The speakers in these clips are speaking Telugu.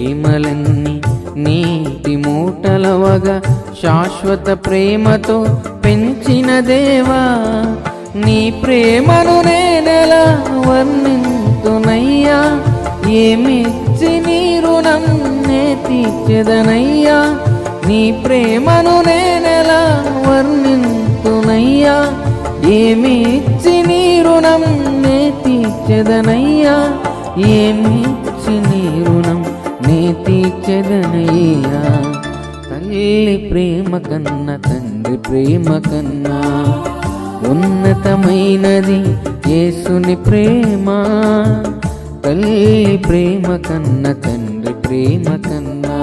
ప్రేమలన్నీ నీటి మూటలవగా శాశ్వత ప్రేమతో పెంచిన దేవా, నీ ప్రేమను నేనెలా వర్ణింతునయ్యా, ఏమిచ్చి నీ రుణం నే తీర్చెదనయ్యా, నీ ప్రేమను నేనెలా వర్ణింతునయ్యా, ఏమిచ్చి నీ రుణం నే తీర్చెదనయ్యా, ఏమిచ్చి నీ రుణం నే తీర్చెదనయ్యా. తల్లి ప్రేమ కన్నా తండ్రి ప్రేమ కన్నా ఉన్నతమైనది యేసుని ప్రేమ. తల్లి ప్రేమ కన్నా తండ్రి ప్రేమ కన్నా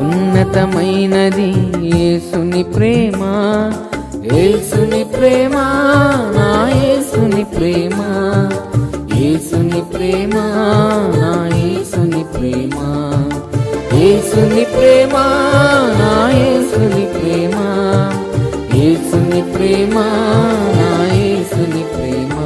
ఉన్నతమైనది యేసుని ప్రేమ. యేసుని ప్రేమ, నా యేసుని ప్రేమ, యేసుని ప్రేమ, నా యేసుని ప్రేమ, యేసుని ప్రేమ, నా యేసుని ప్రేమ, యేసుని ప్రేమ, నా యేసుని ప్రేమ.